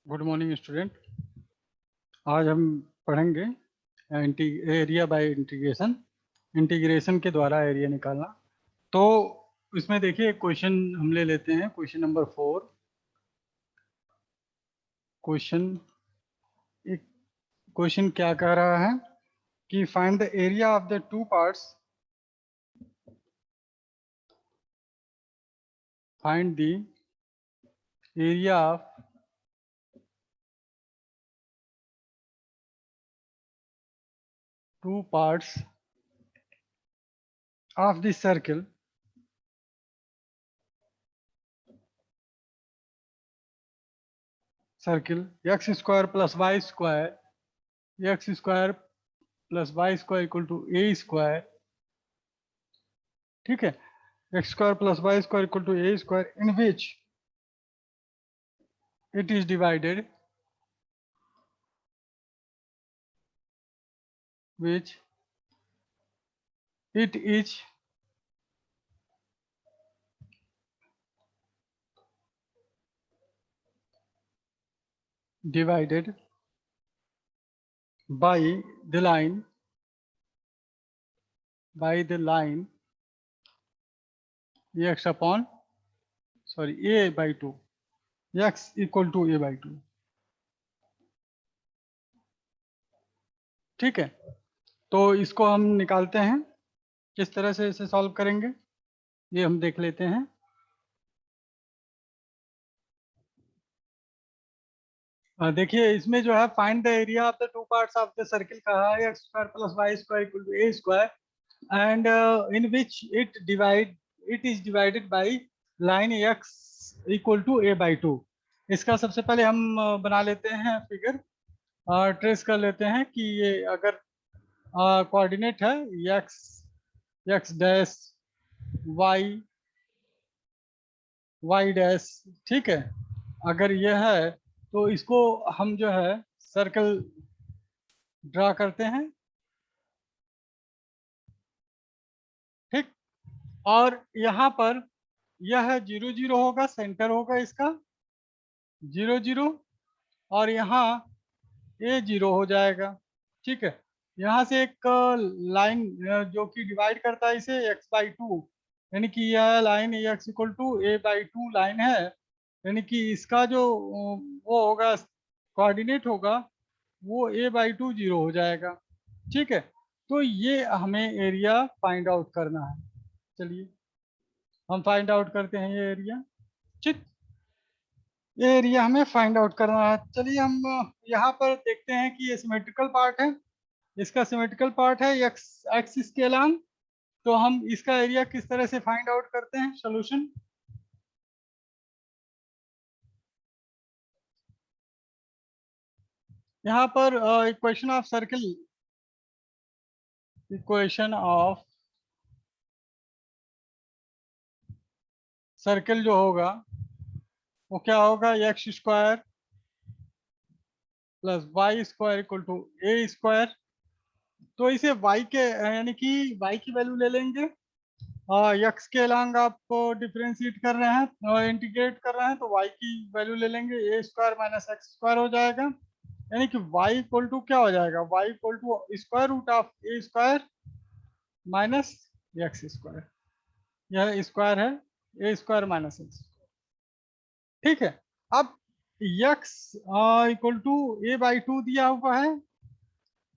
Good morning student. आज हम पढ़ेंगे एरिया बाय इंटीग्रेशन। इंटीग्रेशन के द्वारा एरिया निकालना। तो इसमें देखिए क्वेश्चन हम ले लेते हैं। Question number 4। क्वेश्चन क्या कह रहा है कि find the area of the two parts. Find the area of two parts of the circle x square plus y square equal to a square। ठीक है, x square plus y square equal to a square in which it is divided by the line x upon a by 2, x equal to a by 2। ठीक है, तो इसको हम निकालते हैं। किस तरह से इसे सॉल्व करेंगे ये हम देख लेते हैं। देखिए इसमें जो है find the area of the two parts of the circle कहा है x square plus y square equal to a square and in which it is divided by line x equal to a by 2। इसका सबसे पहले हम बना लेते हैं figure, trace कर लेते हैं कि ये अगर कोऑर्डिनेट है x डैश y डैश। ठीक है, अगर यह है तो इसको हम जो है सर्कल ड्रा करते हैं। ठीक, और यहाँ पर यह 0 0 होगा, सेंटर होगा इसका 0 0, और यहाँ a 0 हो जाएगा। ठीक है, यहाँ से एक लाइन जो कि डिवाइड करता है इसे x बाई 2, यानी कि यह line x equal to a by 2 line है, यानी कि इसका जो वो होगा कोऑर्डिनेट होगा वो a बाई 2 0 हो जाएगा। ठीक है, तो ये हमें एरिया फाइंड आउट करना है। चलिए हम फाइंड आउट करते हैं ये एरिया। ठीक, ये एरिया हमें फाइंड आउट करना है। चलिए हम यहाँ पर देखते हैं कि ये सिमेट्रिकल पार्ट है, इसका सिमेट्रिकल पार्ट है एक्स एक्सिस के अलोंग। तो हम इसका एरिया किस तरह से फाइंड आउट करते हैं। सोल्यूशन, यहाँ पर equation of circle, equation of circle जो होगा वो क्या होगा, x square plus y square equal to a square. तो इसे y के यानी कि y की वैल्यू ले लेंगे, x के अलोंग आप डिफ्रेंशिएट कर रहे हैं और इंटीग्रेट कर रहे हैं तो y की वैल्यू ले लेंगे, ए स्क्वायर माइनस एक्स स्क्वायर हो जाएगा। यानी कि y इक्वल टू क्या हो जाएगा, y equal to square root of a square minus x square. यह स्क्वायर है ए स्क्वायर माइनस एक्स। ठीक है, अब x equal to a by 2 दिया हुआ है,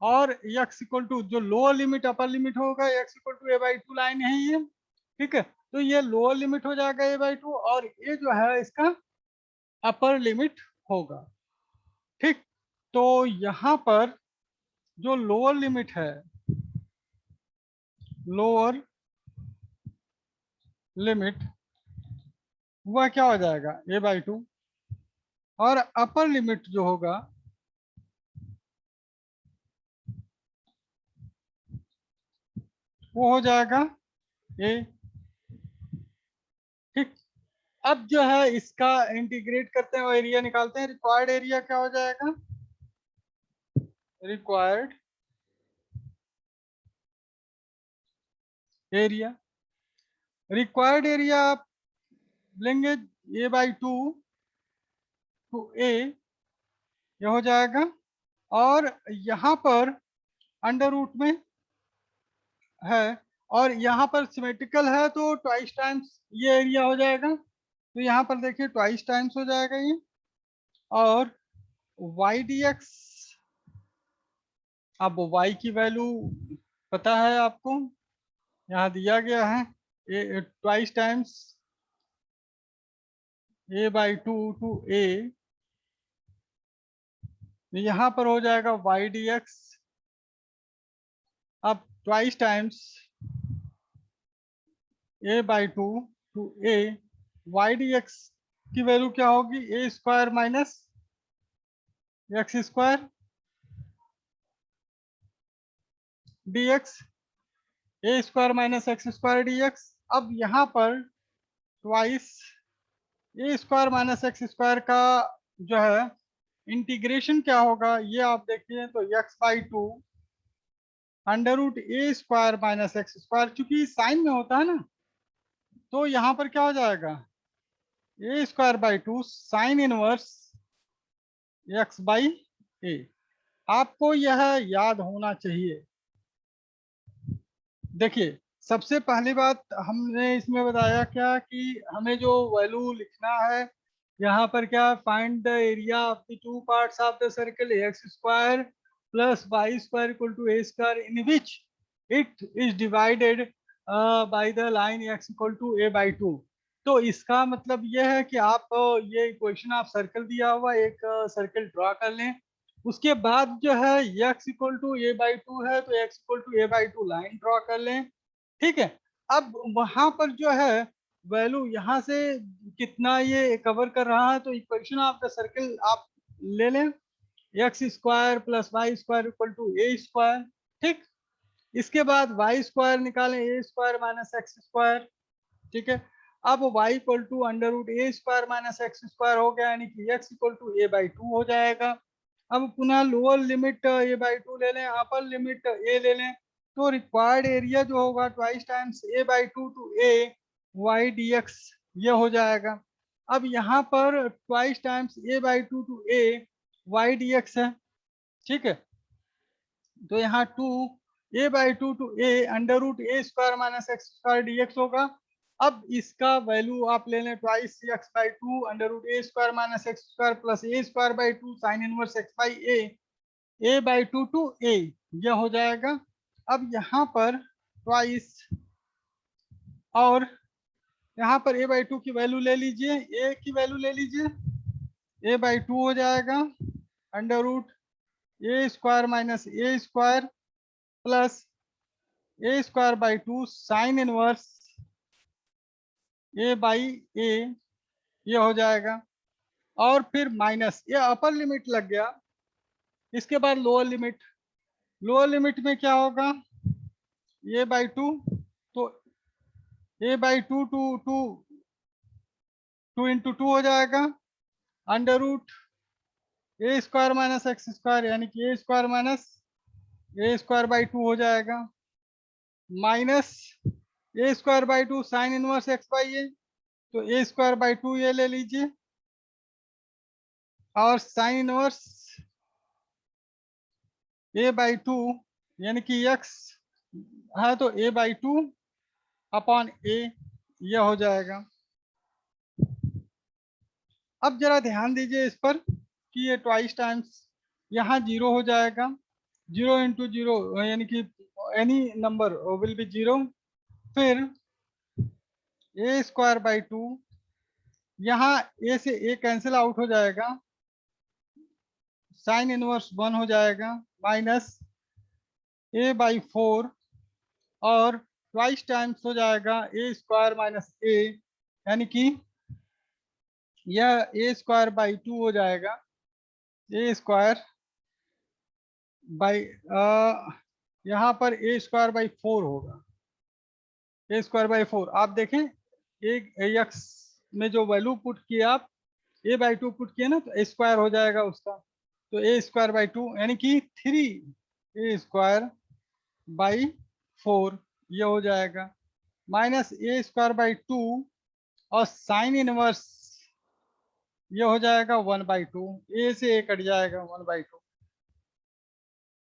और x इक्वल टू जो लोअर लिमिट अपर लिमिट होगा x equal to a by 2 line है ये। ठीक है, तो ये लोअर लिमिट हो जाएगा ए बाई 2, और ये जो है इसका अपर लिमिट होगा। ठीक, तो यहाँ पर जो लोअर लिमिट है, लोअर लिमिट वह क्या हो जाएगा ए बाई 2, और अपर लिमिट जो होगा वो हो जाएगा ए। ठीक, अब जो है इसका इंटीग्रेट करते हैं और एरिया निकालते हैं। रिक्वायर्ड एरिया क्या हो जाएगा, रिक्वायर्ड एरिया, रिक्वायर्ड एरिया आप लेंगे ए बाई 2 टू ए ये हो जाएगा। और यहाँ पर अंडर रूट में है, और यहाँ पर सिमेट्रिकल है तो ट्वाइस टाइम्स ये एरिया हो जाएगा। तो यहाँ पर देखिए ट्वाइस टाइम्स हो जाएगा ये। और वाई डी एक्स, अब y की वैल्यू पता है आपको, यहाँ दिया गया है A twice times a/2 to a, यहाँ पर हो जाएगा वाई डी एक्स। अब twice times a/2 to a, Y D X की वैल्यू क्या होगी, a square minus x square D X, A square minus x square D X. अब यहाँ पर twice A square minus x square का जो है इंटीग्रेशन क्या होगा, ये आप देखिए तो x/2 अंडर रूट ए स्क्वायर माइनस एक्स स्क्वायर, चूंकि साइन में होता है ना, तो यहाँ पर क्या हो जाएगा, a²/2 साइन इनवर्स x/a। आपको यह याद होना चाहिए। देखिए सबसे पहली बात हमने इसमें बताया क्या कि हमें जो वैल्यू लिखना है, यहाँ पर क्या, find the area of the two parts of the circle x² plus y² equal to a² in which it is divided by the line x equal to a/2। तो इसका मतलब यह है कि आप ये इक्वेशन, आप सर्कल दिया हुआ एक सर्कल ड्रॉ कर लें, उसके बाद जो है x इक्वल टू a/2 है तो x equal to a/2 line draw कर लें। ठीक है। अब वहां पर जो है वैल्यू यहाँ से कितना ये कवर कर रहा है, तो इक्वेशन ऑफ द सर्कल आप ले लें, x² plus y² equal to a²। ठीक। इसके बाद y² निकालें, a² माइनस x²। ठीक है। अब y equal to under root a² minus x² हो गया, यानी कि x इक्वल टू a/2 हो जाएगा। अब पुनः लोअर लिमिट a/2 ले लें, अपर लिमिट a ले लें, तो रिक्वायर्ड एरिया जो होगा twice times a/2 to a y dx ये हो जाएगा। अब यहाँ पर twice times a/2 to a y dx है। ठीक है। तो यहाँ 2 a/2 to a under root a² minus x² dx होगा। अब इसका वैल्यू आप ले लें twice x/2 under root a² minus x² plus a²/2 sine inverse x/a, a/2 to a यह हो जाएगा। अब यहाँ पर ट्वाइस, और यहाँ पर a/2 की वैल्यू ले लीजिए, a की वैल्यू ले लीजिए, a/2 हो जाएगा under root a² minus a² plus a²/2 sine inverse a/a ये हो जाएगा। और फिर माइनस, ये अपर लिमिट लग गया। इसके बाद लोअर लिमिट, लोअर लिमिट में क्या होगा, a/2, तो a/2 टू 2 इंटू 2 हो जाएगा under root a² minus x², यानी कि a² माइनस a²/2 हो जाएगा, minus a²/2 sine inverse x/a, तो a²/2 ये ले लीजिए, और साइन इनवर्स a/2 यानी कि x है तो a/2 अपॉन a यह हो जाएगा। अब जरा ध्यान दीजिए इस पर कि ये ट्वाइस टाइम्स यहाँ 0 हो जाएगा, 0 इंटू 0 यानी कि एनी नंबर विल बी 0। फिर a²/2, यहाँ a से a कैंसिल आउट हो जाएगा, साइन इनवर्स 1 हो जाएगा, माइनस a/4, और ट्वाइस टाइम्स हो जाएगा a² माइनस a, यानी कि यह a²/2 हो जाएगा, a² बाई यहाँ पर a²/4 होगा, a²/4। आप देखें एक x में जो वैल्यू पुट किए आप, a/2 पुट किए ना, तो a² हो जाएगा उसका, तो a²/2 यानी कि 3a²/4 ये हो जाएगा, माइनस a²/2 और साइन इनवर्स ये हो जाएगा 1/2, ए से ए कट जाएगा 1/2।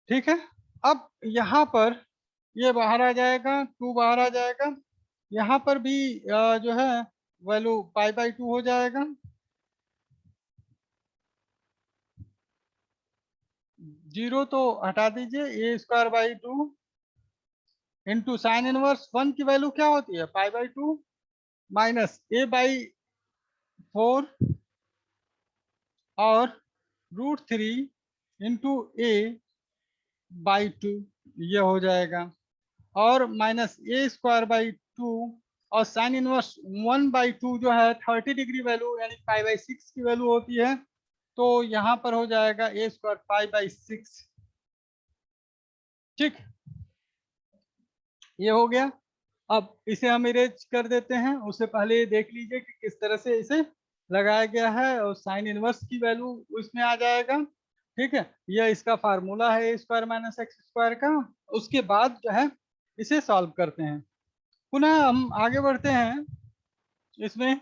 ठीक है। अब यहाँ पर ये बाहर आ जाएगा, 2 बाहर आ जाएगा। यहाँ पर भी जो है वैल्यू पाई/2 हो जाएगा। जीरो तो हटा दीजिए, a² / 2 इंटू साइन इनवर्स 1 की वैल्यू क्या होती है, पाई/2 माइनस a/4 और √3 इंटू a/2 ये हो जाएगा, और माइनस a²/2 और साइन इनवर्स 1/2 जो है 30 डिग्री वैल्यू यानी पाई/6 की वैल्यू होती है, तो यहाँ पर हो जाएगा a² पाई/6। ठीक, ये हो गया। अब इसे हम इरेज कर देते हैं, उससे पहले ये देख लीजिए कि किस तरह से इसे लगाया गया है, और साइन इनवर्स की वैल्यू उसमें आ जाएगा। ठीक है, यह इसका फार्मूला है a² - x² का। उसके बाद जो है इसे सॉल्व करते हैं। पुनः हम आगे बढ़ते हैं इसमें।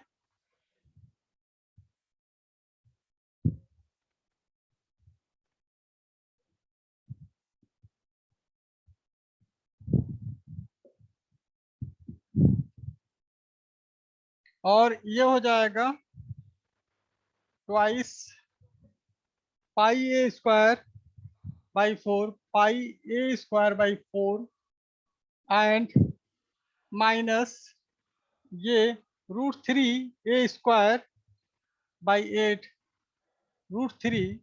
और ये हो जाएगा twice πa²/4 πa²/4 and minus ये √3 a² / 8 √3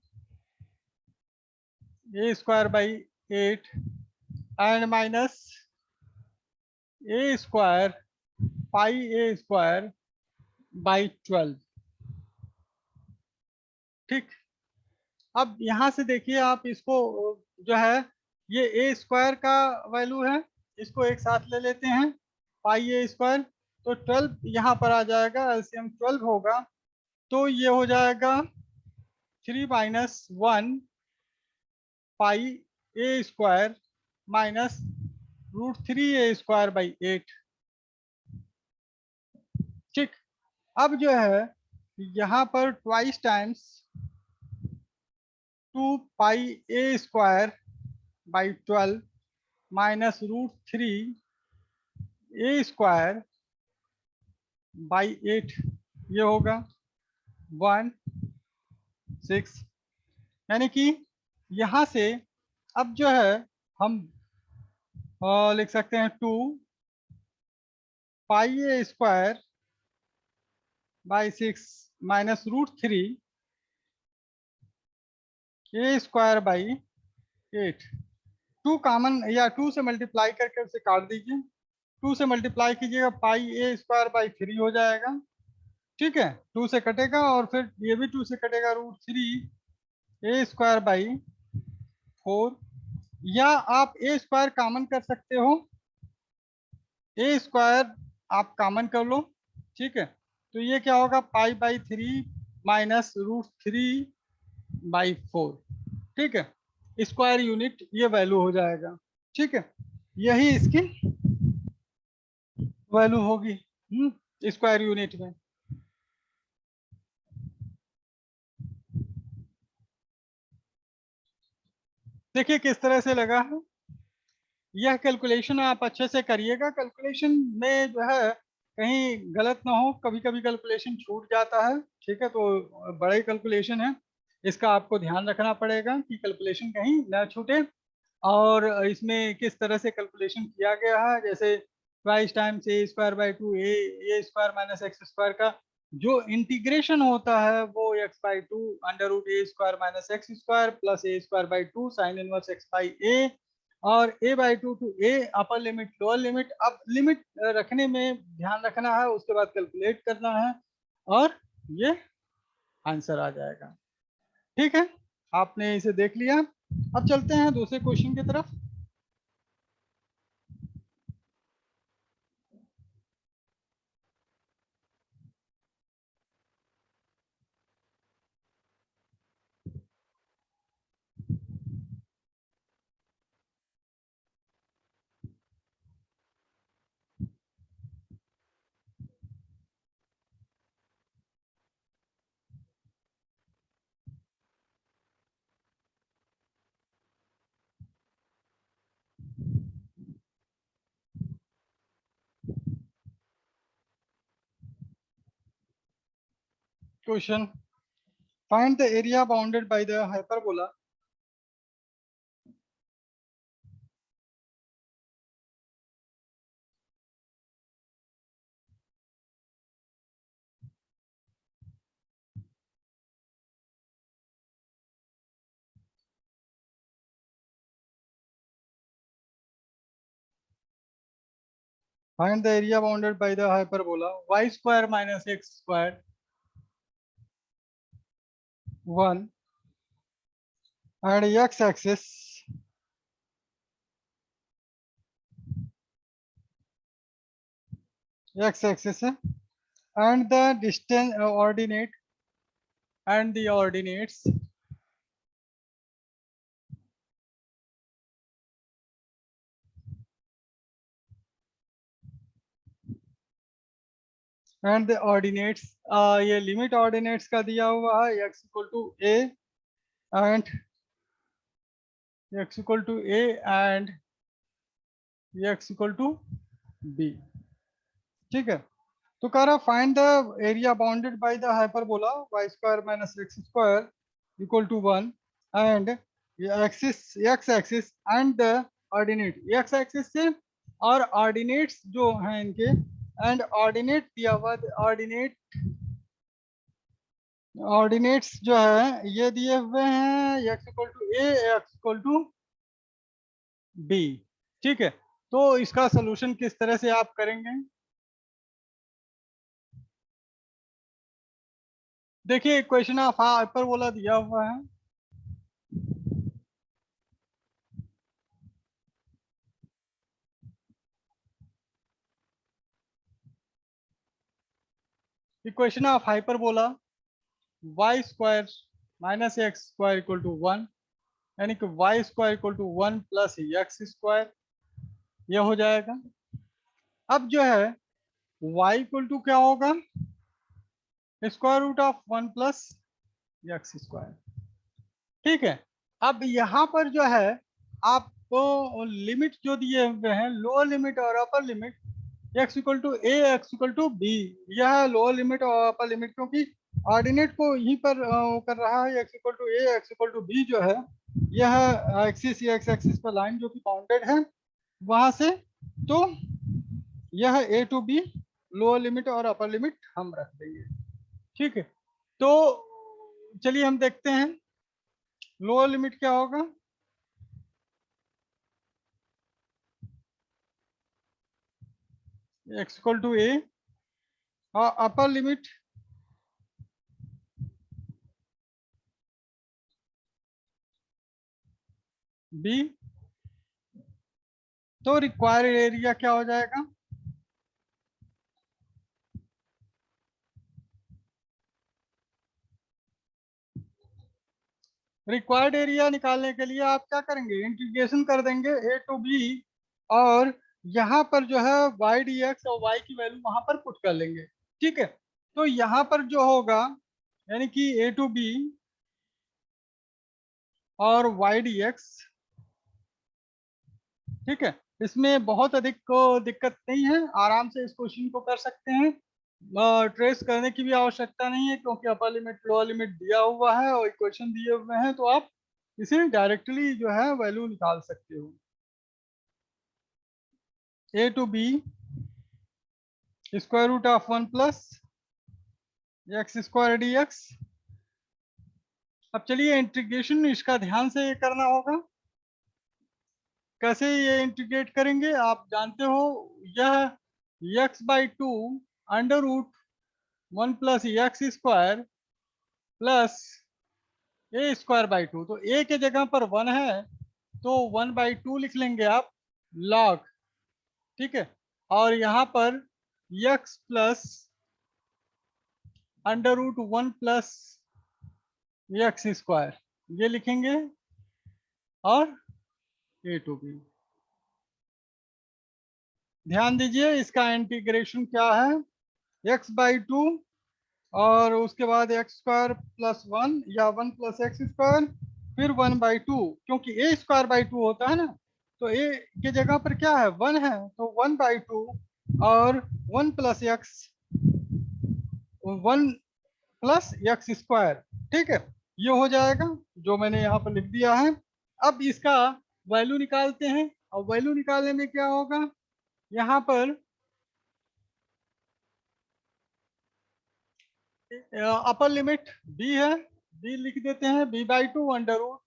a² / 8 and minus a² πa²/12। ठीक, अब यहाँ से देखिए आप इसको जो है ये a² का वैल्यू है, इसको एक साथ ले लेते हैं, πa², तो 12 यहाँ पर आ जाएगा, एलसीएम 12 होगा, तो ये हो जाएगा 3 - 1 πa² माइनस √3 a²/8। ठीक, अब जो है यहाँ पर twice times 2 πa² / 12 minus √3 a² / 8 ये होगा 1/6, यानी कि यहाँ से अब जो है हम लिख सकते हैं 2 πa² / 6 माइनस √3 a² / 8। 2 कॉमन या 2 से मल्टीप्लाई करके उसे काट दीजिए, 2 से मल्टीप्लाई कीजिएगा πa² / 3 हो जाएगा। ठीक है, 2 से कटेगा और फिर ये भी 2 से कटेगा, √3 a²/4, या आप a² कॉमन कर सकते हो, a² आप कॉमन कर लो। ठीक है, तो ये क्या होगा, π/3 माइनस √3/4। ठीक है, स्क्वायर यूनिट ये वैल्यू हो जाएगा। ठीक है, यही इसकी वैल्यू होगी स्क्वायर यूनिट में। देखिए किस तरह से लगा है, यह कैलकुलेशन आप अच्छे से करिएगा, कैलकुलेशन में जो है कहीं गलत ना हो, कभी कभी कैलकुलेशन छूट जाता है। ठीक है, तो बड़े कैलकुलेशन है, इसका आपको ध्यान रखना पड़ेगा कि कैलकुलेशन कहीं ना छूटे। और इसमें किस तरह से कैलकुलेशन किया गया है, जैसे twice times a²/2 a² minus x² का जो इंटीग्रेशन होता है वो x/2 √a² minus x² plus a²/2 sine inverse x/a, और a/2 to a upper limit lower limit. अब लिमिट रखने में ध्यान रखना है, उसके बाद कैलकुलेट करना है, और ये आंसर आ जाएगा। ठीक है, आपने इसे देख लिया। अब चलते हैं दूसरे क्वेश्चन की तरफ। Question, find the area bounded by the hyperbola. Find the area bounded by the hyperbola y square minus x square 1 and x axis and the distance ordinate and the ordinates and the ordinates, ये limit ordinates का दिया हुआ है x equal to a and x equal to a and x equal to b। ठीक है, तो कह रहा find the area bounded by the hyperbola y square minus x square equal to 1 and x axis and the ordinate x axis से और ordinates जो हैं इनके एंड ऑर्डिनेट दिया हुआ, ऑर्डिनेट्स जो है ये दिए हुए हैं x equal to a x equal to b। ठीक है, तो इसका सोल्यूशन किस तरह से आप करेंगे? देखिए इक्वेशन ऑफ हाइपरबोला दिया हुआ है, equation of hyperbola y square minus x square equal to 1, यानी कि y square equal to 1 plus x square, यह हो जाएगा। अब जो है y इक्वल टू क्या होगा, square root of 1 plus x square. ठीक है, अब यहाँ पर जो है आपको लिमिट जो दिए हुए हैं, लोअर लिमिट और upper limit, x equal to a x equal to b, यह लोअर लिमिट और अपर लिमिट, क्योंकि ऑर्डिनेट को यहीं पर कर रहा है x equal to a x equal to b जो है, यह एक्सिस या एक्स एक्सिस पर लाइन जो कि बाउंडेड है वहां से, तो यह a to b lower limit और अपर लिमिट हम रख देंगे। ठीक है, तो चलिए हम देखते हैं लोअर लिमिट क्या होगा। x इक्वल टू a और अपर लिमिट b, तो रिक्वायर्ड एरिया क्या हो जाएगा, रिक्वायर्ड एरिया निकालने के लिए आप क्या करेंगे, इंटीग्रेशन कर देंगे a टू b, और यहाँ पर जो है y dx और y की वैल्यू वहां पर पुट कर लेंगे। ठीक है, तो यहाँ पर जो होगा यानी कि a टू b और y dx, ठीक है, इसमें बहुत अधिक को दिक्कत नहीं है, आराम से इस क्वेश्चन को कर सकते हैं, ट्रेस करने की भी आवश्यकता नहीं है, क्योंकि अपर लिमिट लोअर लिमिट दिया हुआ है और इक्वेशन दिए हुए हैं, तो आप इसे डायरेक्टली जो है वैल्यू निकाल सकते हो। a to b square root of 1 plus x square dx। अब चलिए इंटीग्रेशन इसका ध्यान से करना होगा, कैसे ये इंटीग्रेट करेंगे आप जानते हो, यह x by two under root 1 plus x square plus A square by two, तो a के जगह पर 1 है तो 1 बाई टू लिख लेंगे आप लॉग। ठीक है, और यहाँ पर x plus under root 1 plus x square ये लिखेंगे और ए टू बी। ध्यान दीजिए इसका इंटीग्रेशन क्या है, x बाई टू और उसके बाद एक्स स्क्वायर प्लस 1 या 1 प्लस एक्स स्क्वायर, फिर 1 बाई टू, क्योंकि ए स्क्वायर बाई टू होता है ना, तो ए के जगह पर क्या है 1 है, तो 1 बाई टू और 1 plus x 1 plus x square. ठीक है, ये हो जाएगा जो मैंने यहाँ पर लिख दिया है। अब इसका वैल्यू निकालते हैं, और वैल्यू निकालने में क्या होगा, यहाँ पर अपर लिमिट बी है, बी लिख देते हैं, b by two under root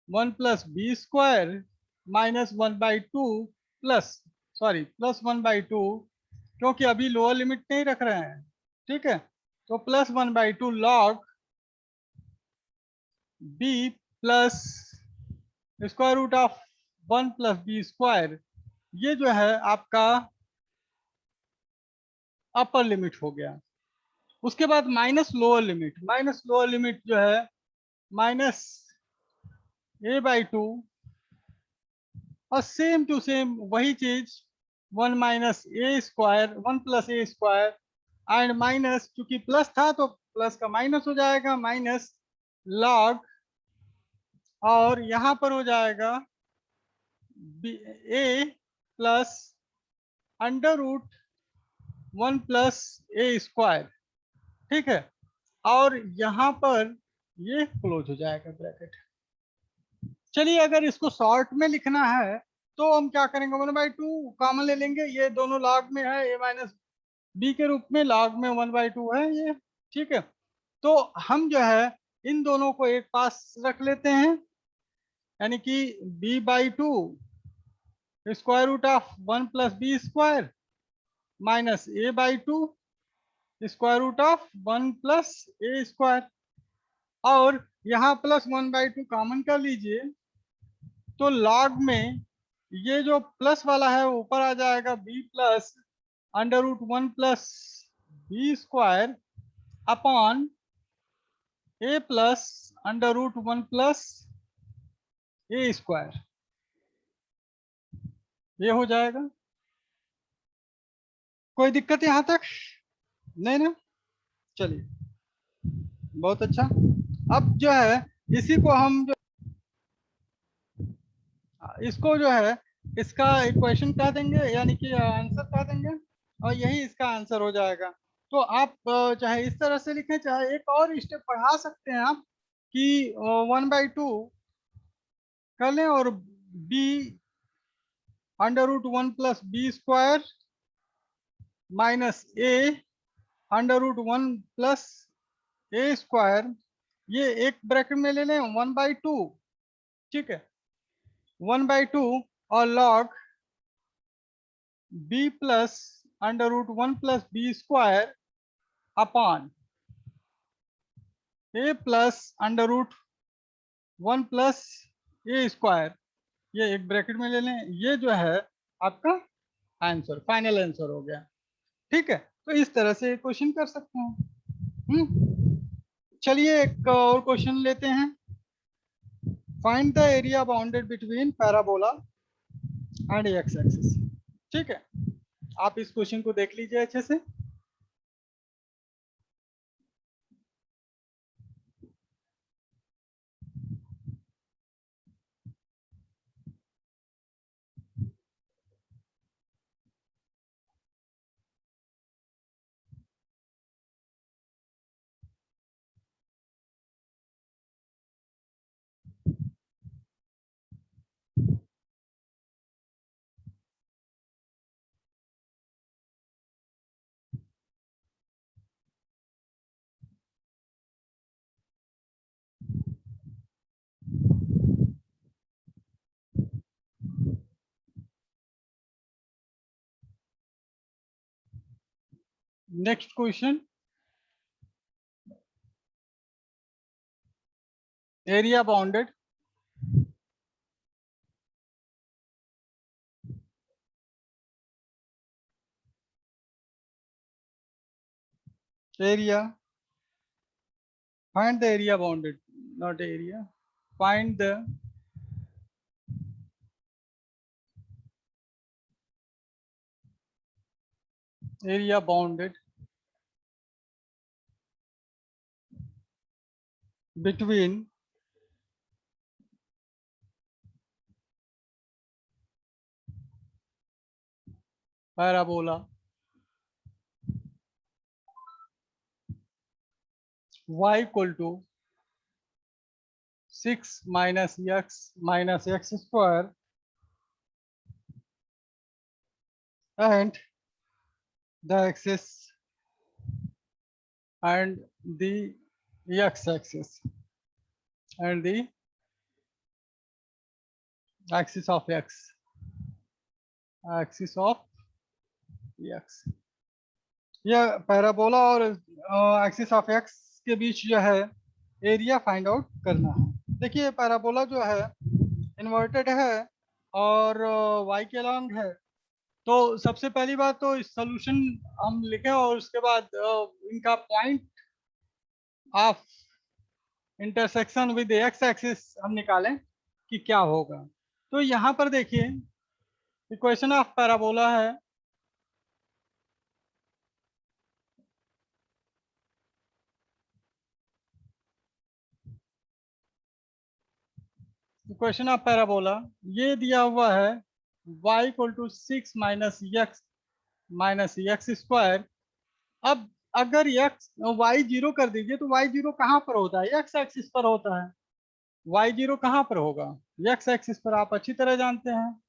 one plus B square minus one by two plus, sorry plus one by two, क्योंकि अभी लोअर लिमिट नहीं रख रहे हैं। ठीक है, तो plus one by two log B plus square root of one plus B square, ये जो है आपका अपर लिमिट हो गया। उसके बाद minus lower limit, minus lower limit जो है माइनस ए बाई टू, और सेम टू सेम वही चीज, one minus A square, one plus A square, and minus, चूंकि प्लस था तो प्लस का माइनस हो जाएगा, माइनस लॉग, और यहाँ पर हो जाएगा A plus under root one plus A square. ठीक है, और यहाँ पर ये क्लोज हो जाएगा ब्रैकेट। चलिए अगर इसको शॉर्ट में लिखना है तो हम क्या करेंगे, वन बाई टू कॉमन ले लेंगे, ये दोनों लॉग में है, ए माइनस बी के रूप में, लॉग में वन बाई टू है ये। ठीक है, तो हम जो है इन दोनों को एक पास रख लेते हैं, यानी कि b by two square root of one plus B square minus a by two square root of one plus A square, और यहाँ plus one by two common कर लीजिए, तो लॉग में ये जो प्लस वाला है वो ऊपर आ जाएगा, B plus under root one plus B square upon A plus under root one plus A square, ये हो जाएगा। कोई दिक्कत यहाँ तक नहीं ना? चलिए, बहुत अच्छा। अब जो है इसी को हम जो, इसको जो है इसका इक्वेशन कह देंगे, यानी कि आंसर कह देंगे, और यही इसका आंसर हो जाएगा। तो आप चाहे इस तरह से लिखें, चाहे एक और स्टेप बढ़ा सकते हैं आप, कि वन बाई टू कर लें और b under root one plus B square minus a under root one plus A square, ये एक ब्रैकेट में ले लें, वन बाई टू। ठीक है, वन बाई टू और log B plus under root one plus B square upon A plus under root one plus A square, ये एक ब्रैकेट में ले लें, ये जो है आपका आंसर, फाइनल आंसर हो गया। ठीक है, तो इस तरह से क्वेश्चन कर सकते हैं। चलिए एक और क्वेश्चन लेते हैं। Find the area bounded between parabola and x axis. ठीक है, आप इस क्वेश्चन को देख लीजिए अच्छे से। Next question, area bounded area, find the area bounded, not area, find the area bounded between parabola y equal to 6 minus x square and the axis and the x axis and the axis of x यह parabola और axis of x के बीच जो है area find out करना है। देखिए parabola जो है इन्वर्टेड है और y के लॉन्ग है, तो सबसे पहली बात तो सॉल्यूशन हम लिखें और उसके बाद इनका point of intersection with x axis हम निकालें कि क्या होगा। तो यहाँ पर देखिए इक्वेशन ऑफ पैराबोला है इक्वेशन ऑफ पैराबोला ये दिया हुआ है y equal to 6 minus x square. अब अगर x y जीरो कर दीजिए तो y जीरो कहाँ पर होता है? x एक्सिस पर होता है। y जीरो कहाँ पर होगा? x एक्सिस पर, आप अच्छी तरह जानते हैं।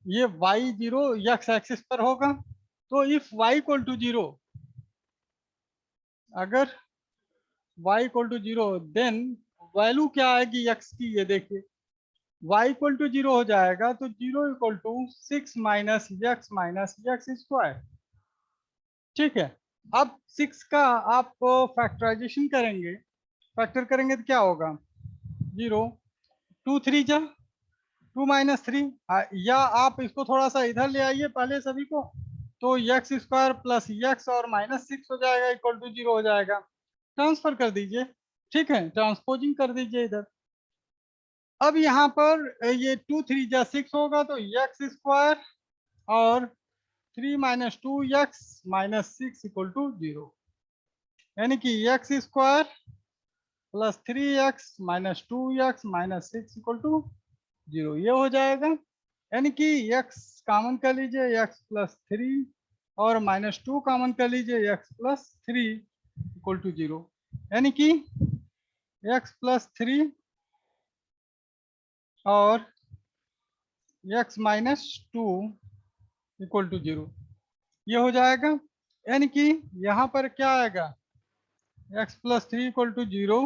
ये y जीरो x एक्सिस पर होगा। तो if y equal to zero, अगर y equal to zero then value क्या आएगी x की? ये देखिए y इक्वल टू जीरो हो जाएगा तो zero equal to 6 minus x square. ठीक है, अब 6 का आप फैक्टराइजेशन करेंगे, फैक्टर करेंगे तो क्या होगा? 0 2 3 जा 2 माइनस 3, या आप इसको थोड़ा सा इधर ले आइए पहले सभी को, तो एक्स स्क्वायर प्लस एक्स और माइनस 6 हो जाएगा इक्वल टू 0 हो जाएगा। ट्रांसफर कर दीजिए, ठीक है, ट्रांसपोजिंग कर दीजिए इधर। अब यहाँ पर ये 2 3 जा 6 होगा तो एक्स स्क्वायर और 3 minus 2 x minus 6 equal to 0, यानी कि x square plus 3x minus 2x minus 6 equal to 0, ये हो जाएगा। यानी कि x कॉमन कर लीजिए x प्लस 3 और माइनस 2 कॉमन कर लीजिए x प्लस 3 इक्वल टू 0, यानी कि x प्लस 3 और x माइनस 2 इक्वल टू 0, ये हो जाएगा। यानी कि यहाँ पर क्या आएगा? x प्लस 3 इक्वल टू 0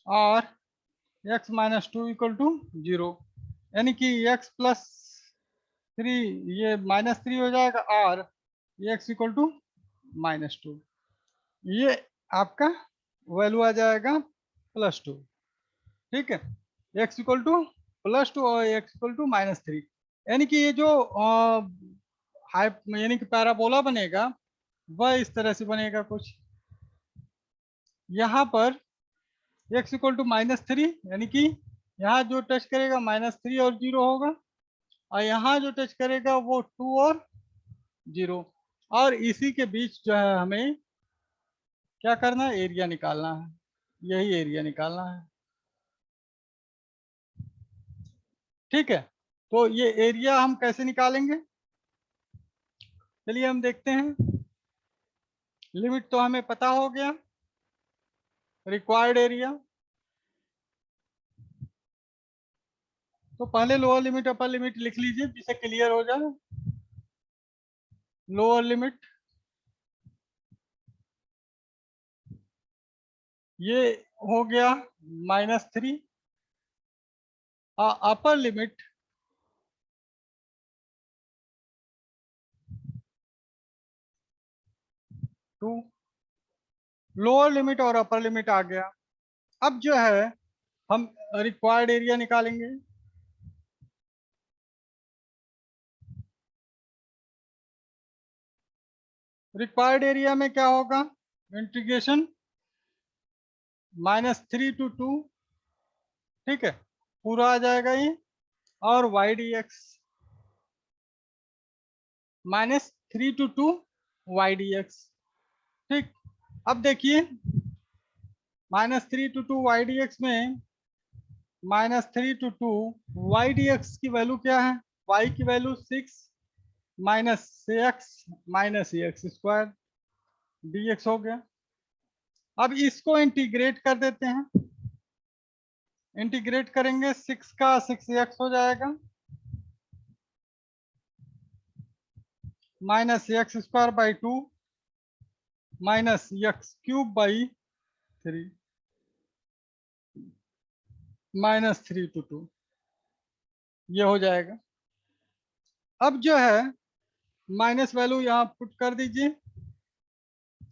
और x माइनस 2 इक्वल टू 0, यानी कि x प्लस 3 ये माइनस 3 हो जाएगा और x इक्वल टू माइनस 2, ये आपका वैल्यू आ जाएगा प्लस 2। ठीक है, x इक्वल टू प्लस 2 और x इक्वल टू माइनस 3, यानी कि ये जो यानी कि पैराबोला बनेगा वह इस तरह से बनेगा कुछ। यहाँ पर x इक्वल टू माइनस 3, यानी कि यहाँ जो टच करेगा माइनस 3 और 0 होगा, और यहाँ जो टच करेगा वो 2 और 0, और इसी के बीच जो है हमें क्या करना है? एरिया निकालना है, यही एरिया निकालना है। ठीक है, तो ये एरिया हम कैसे निकालेंगे? चलिए हम देखते हैं। लिमिट तो हमें पता हो गया, रिक्वायर्ड एरिया। तो पहले लोअर लिमिट अपर लिमिट लिख लीजिए जिससे क्लियर हो जाए। लोअर लिमिट ये हो गया -3, upper limit two, lower limit और अपर लिमिट आ गया। अब जो है हम रिक्वायर्ड एरिया निकालेंगे। रिक्वायर्ड एरिया में क्या होगा? इंटीग्रेशन -3 to 2, ठीक है, पूरा आ जाएगा ये, और Y D x -3 to 2 y D x. ठीक, अब देखिए -3 to 2 वाई डी एक्स में -3 to 2 वाई डी एक्स की वैल्यू क्या है? y की value 6 minus x square dx हो गया। अब इसको इंटीग्रेट कर देते हैं, इंटीग्रेट करेंगे 6 का 6x हो जाएगा minus x square by 2 minus x cube by 3 minus 3 to 2 ये हो जाएगा। अब जो है माइनस वैल्यू यहाँ पुट कर दीजिए,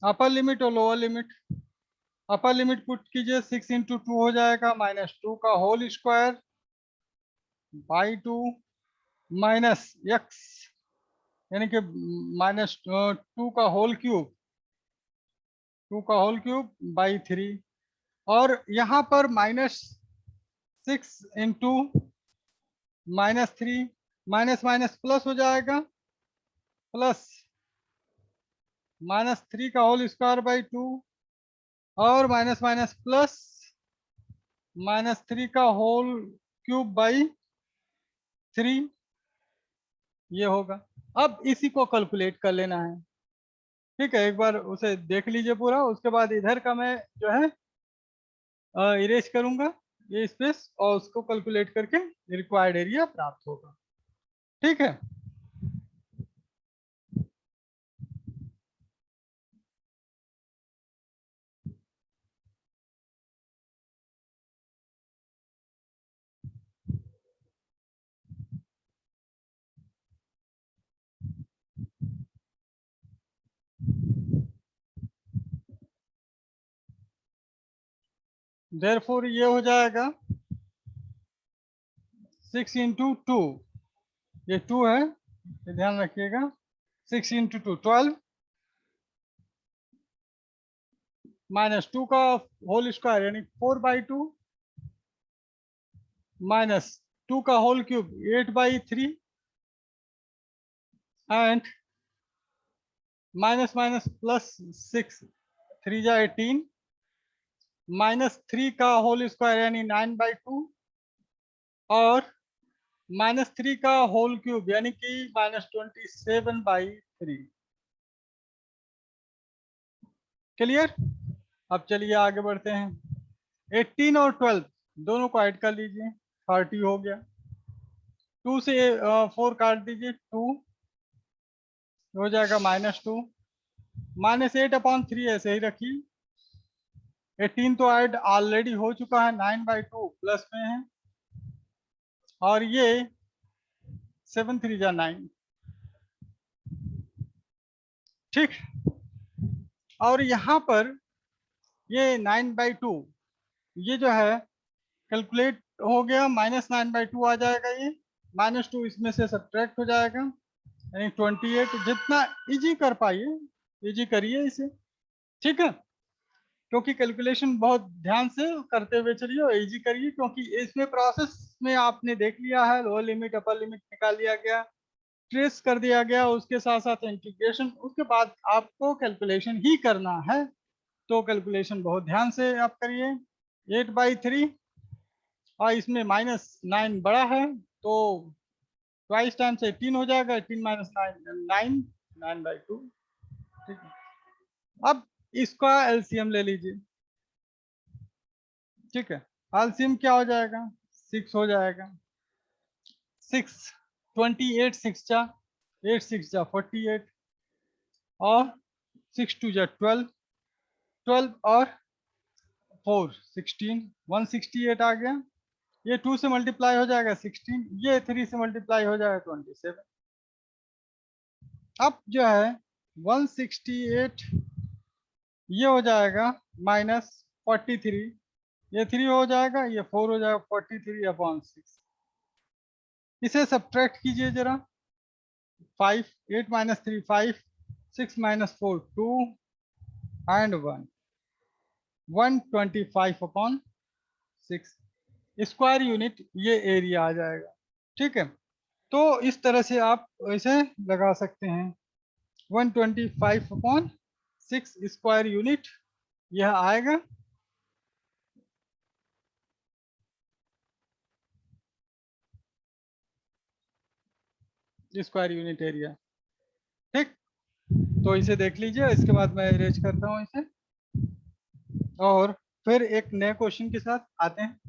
अपर लिमिट और lower limit. Upper limit put कीजिए 6 इंटू 2 हो जाएगा माइनस 2 का whole square by 2 minus x यानी कि माइनस 2 का होल क्यूब बाई 3 और यहाँ पर minus 6 into minus 3 minus minus plus हो जाएगा प्लस माइनस 3 का होल स्क्वायर बाई 2 और माइनस माइनस प्लस माइनस 3 का होल क्यूब बाई 3 ये होगा। अब इसी को कैलकुलेट कर लेना है, ठीक है। एक बार उसे देख लीजिए पूरा, उसके बाद इधर का मैं जो है इरेज करूंगा ये स्पेस और उसको कैलकुलेट करके रिक्वायर्ड एरिया प्राप्त होगा, ठीक है। देयरफॉर ये हो जाएगा 6 इंटू 2, ये 2 है, ये ध्यान रखिएगा। 6 इंटू 2 12 माइनस 2 का होल स्क्वायर यानी 4 बाई 2 माइनस 2 का whole cube 8 by 3 and minus minus plus 6 3 जा 18 माइनस 3 का होल स्क्वायर यानी 9 बाई 2 और माइनस 3 का होल क्यूब यानी कि माइनस 27 बाई 3। क्लियर? अब चलिए आगे बढ़ते हैं। 18 और 12 दोनों को ऐड कर लीजिए, 30 हो गया। 2 से 4 काट दीजिए, 2 हो जाएगा माइनस 2 माइनस 8/3 ऐसे ही रखिए। 18 तो ऐड ऑलरेडी हो चुका है, 9 बाई 2 प्लस में है और ये 7 3 जा 9, ठीक। और यहाँ पर ये 9 बाई 2 ये जो है कैलकुलेट हो गया, माइनस 9 बाई 2 आ जाएगा, ये माइनस 2 इसमें से सब्ट्रैक्ट हो जाएगा यानी 28। जितना इजी कर पाइए इजी करिए इसे, ठीक है। क्योंकि कैलकुलेशन बहुत ध्यान से करते हुए चलिए और इजी करिए, क्योंकि इसमें प्रोसेस में आपने देख लिया है लोअर लिमिट अपर लिमिट निकाल लिया गया, ट्रेस कर दिया गया, उसके साथ साथ इंटीग्रेशन, उसके बाद आपको कैलकुलेशन ही करना है। तो कैलकुलेशन बहुत ध्यान से आप करिए। 8/3 और इसमें माइनस 9 बड़ा है तो ट्वाइस टाइम्स 18 हो जाएगा, 18 माइनस 9 9 बाई 2, ठीक है। अब इसका एलसीएम ले लीजिए, ठीक है। एलसीएम क्या हो जाएगा, 6 हो जाएगा। 6 28 6 जा 8 6 जा 48 और 6 2 जा 12 12 और 4 16 168 आ गया। ये 2 से मल्टीप्लाई हो जाएगा 16, ये 3 से मल्टीप्लाई हो जाएगा 27। अब जो है 168 ये हो जाएगा माइनस 43, ये 3 हो जाएगा, ये 4 हो जाएगा, 43/6। इसे सब्ट्रैक्ट कीजिए जरा, 5 8 minus 3 5 6 minus 4 2 and 1 125/6 square unit ये एरिया आ जाएगा, ठीक है। तो इस तरह से आप इसे लगा सकते हैं, 125/6 स्क्वायर यूनिट यह आएगा। Square unit area. ठीक, तो इसे देख लीजिए, इसके बाद मैं अरेंज करता हूँ इसे, और फिर एक नए क्वेश्चन के साथ आते हैं।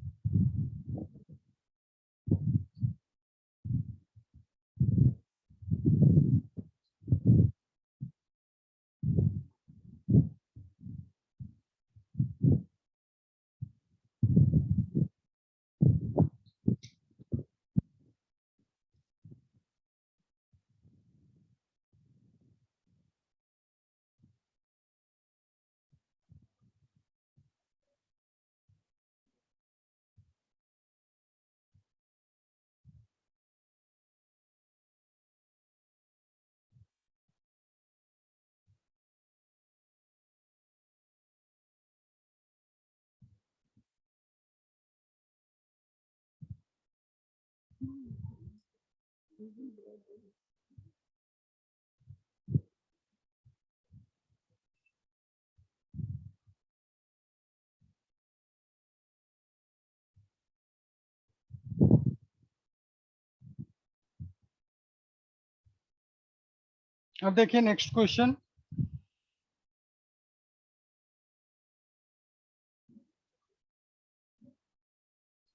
अब देखिए नेक्स्ट क्वेश्चन।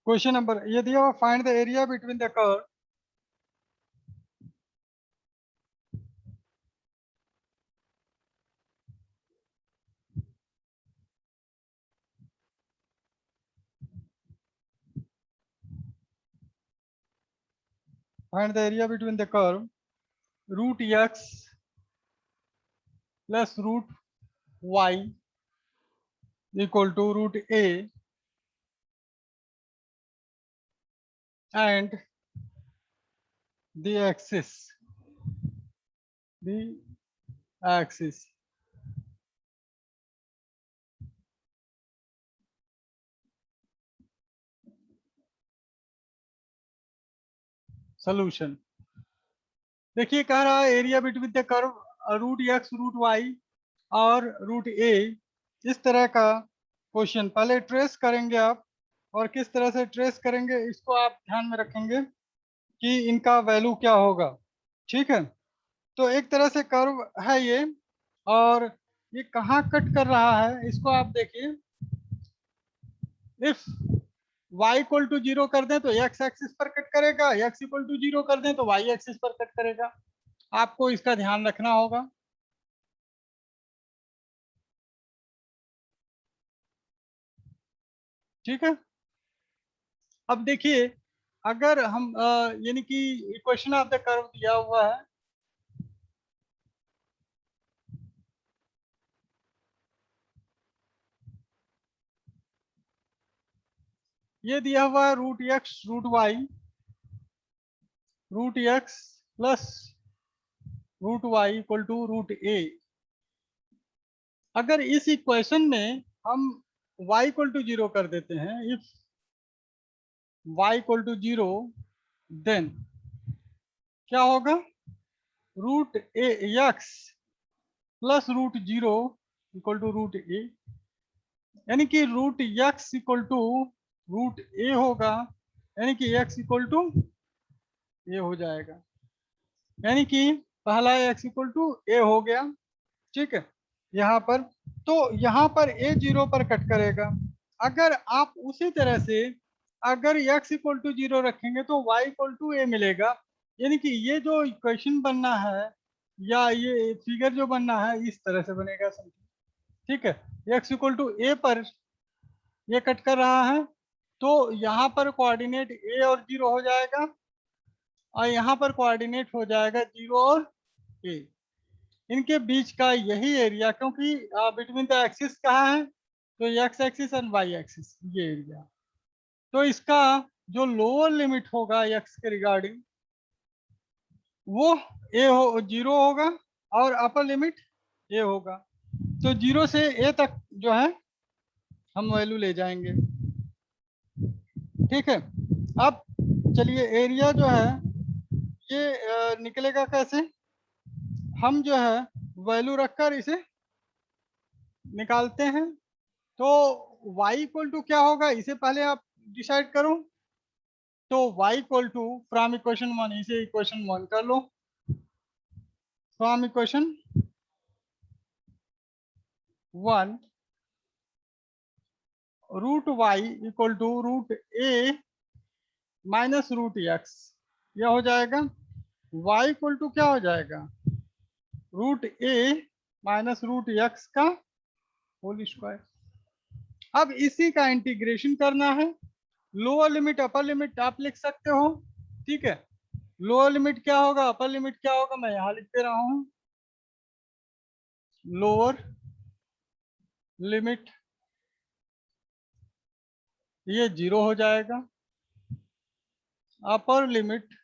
क्वेश्चन नंबर ये दिया हुआ, find the area between the curve. Find the area between the curve root x plus root Y equal to root a and the axis solution. देखिए कह रहा है area between the curve root x root y और root a, इस तरह का question पहले trace करेंगे आप, और किस तरह से ट्रेस करेंगे इसको आप ध्यान में रखेंगे कि इनका वैल्यू क्या होगा। ठीक है, तो एक तरह से कर्व है ये, और ये कहाँ कट कर रहा है इसको आप देखिए। If y equal to zero कर दें तो x एक्सिस पर कट करेगा, x इक्वल टू जीरो कर दें तो y एक्सिस पर कट करेगा। आपको इसका ध्यान रखना होगा। ठीक है, अब देखिए अगर हम यानी कि इक्वेशन ऑफ द कर्व दिया हुआ है, ये दिया हुआ है root x plus root Y equal to root A. अगर इस इक्वेशन में हम y इक्वल टू जीरो कर देते हैं, if y equal to zero, then क्या होगा, root A X plus root zero equal to root A, यानी कि root X equal to root A होगा, यानी कि एक्स इक्वल टू ए हो जाएगा, यानी कि पहला एक्स इक्वल टू ए हो गया। ठीक है, यहाँ पर तो यहाँ पर ए जीरो पर कट करेगा। अगर आप उसी तरह से अगर x इक्वल टू जीरो रखेंगे तो y इक्वल टू ए मिलेगा, यानी कि ये जो इक्वेशन बनना है या ये फिगर जो बनना है इस तरह से बनेगा समझिए। ठीक है, x इक्वल टू ए पर ये कट कर रहा है, तो यहाँ पर कोऑर्डिनेट ए और जीरो हो जाएगा, और यहाँ पर कोऑर्डिनेट हो जाएगा जीरो और ए। इनके बीच का यही एरिया, क्योंकि बिटवीन द एक्सिस कहाँ है, तो x axis and y axis, ये एरिया। तो इसका जो लोअर लिमिट होगा एक्स के रिगार्डिंग वो ए हो जीरो होगा, और अपर लिमिट ए होगा। तो जीरो से ए तक जो है हम वैल्यू ले जाएंगे। ठीक है, अब चलिए एरिया जो है ये निकलेगा कैसे, हम जो है वैल्यू रखकर इसे निकालते हैं। तो y इक्वल टू क्या होगा इसे पहले आप डिसाइड करो। तो y equal to from equation one, इसे इक्वेशन वन कर लो, from equation 1 root Y equal to root A minus root X, यह हो जाएगा y इक्वल टू क्या हो जाएगा रूट ए माइनस रूट एक्स का होल स्क्वायर। अब इसी का इंटीग्रेशन करना है। लोअर लिमिट अपर लिमिट आप लिख सकते हो, ठीक है। लोअर लिमिट क्या होगा अपर लिमिट क्या होगा मैं यहां लिख दे रहा हूं। लोअर लिमिट ये 0 हो जाएगा, अपर लिमिट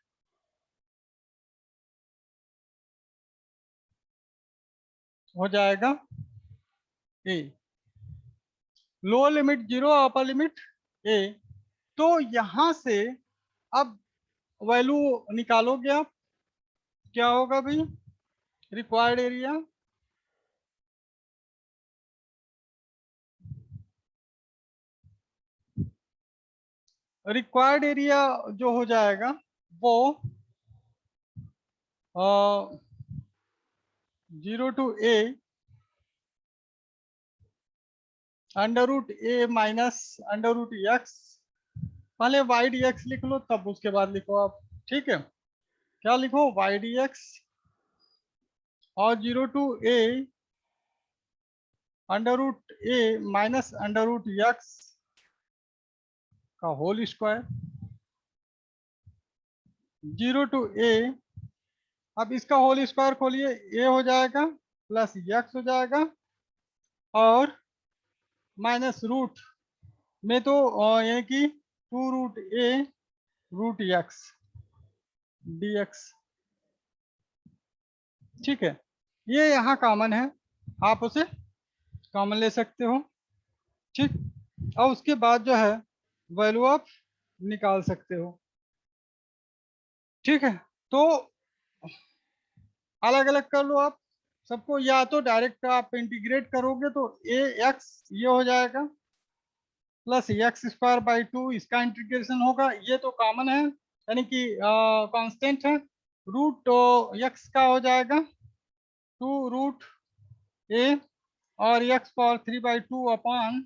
हो जाएगा ए। लोअर लिमिट 0 अपर लिमिट ए। तो यहां से अब वैल्यू निकालोगे आप, क्या होगा भाई रिक्वायर्ड एरिया रिक्वायर्ड एरिया जो हो जाएगा वो 0 to a under root A minus under root x. पहले वाई डी एक्स लिख लो तब उसके बाद लिखो आप, ठीक है। क्या लिखो वाई डी एक्स और 0 to a under root A minus under root x का होल स्क्वायर। 0 टू ए, अब इसका होल स्क्वायर खोलिए, ए हो जाएगा प्लस एक्स हो जाएगा और माइनस रूट में तो यानी कि 2 रूट ए रूट एक्स डी एक्स, ठीक है। ये यहाँ कॉमन है, आप उसे कॉमन ले सकते हो, ठीक। और उसके बाद जो है वैल्यू आप निकाल सकते हो, ठीक है। तो अलग अलग कर लो आप सबको, या तो डायरेक्ट आप इंटीग्रेट करोगे तो ए एक्स ये हो जाएगा प्लस एक्स स्क्वायर बाई 2, इसका इंटीग्रेशन होगा, ये तो कॉमन है यानी कि कांस्टेंट है। रूट एक्स का हो जाएगा 2 रूट ए और एक्स पावर 3/2 अपॉन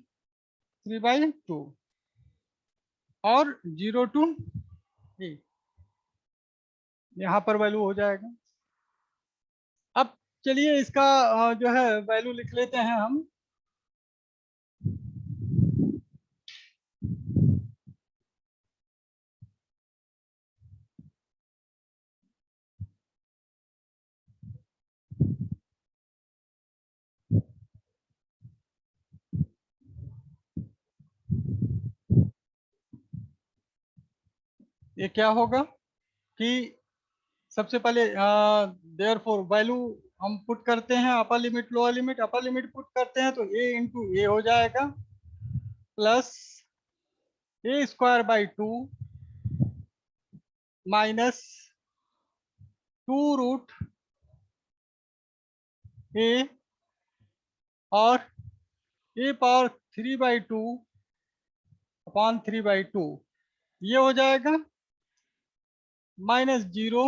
3/2 और 0 टू ए, यहाँ पर वैल्यू हो जाएगा। अब चलिए इसका जो है वैल्यू लिख लेते हैं हम। ये क्या होगा कि सबसे पहले देयरफॉर वैल्यू हम पुट करते हैं, upper limit lower limit, upper limit put करते हैं तो ए इंटू ए हो जाएगा plus A square by 2 minus 2 root A और ए पावर 3/2 अपॉन 3/2, ये हो जाएगा -0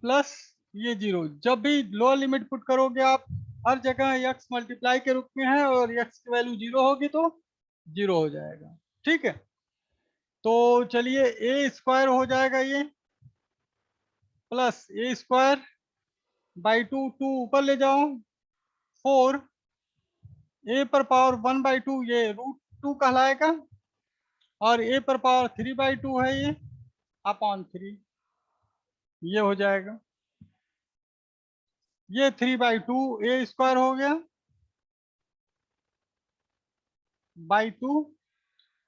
प्लस ये 0। जब भी लोअर लिमिट पुट करोगे आप हर जगह x मल्टीप्लाई के रूप में है और x की वैल्यू 0 होगी तो 0 हो जाएगा, ठीक है। तो चलिए ए स्क्वायर हो जाएगा ये प्लस ए स्क्वायर बाई 2, 2 ऊपर ले जाओ 4 ए पर पावर 1/2 ये √2 कहलाएगा और ए पर पावर 3/2 है ये अपॉन 3, ये हो जाएगा। ये 3/2 ए स्क्वायर हो गया बाई 2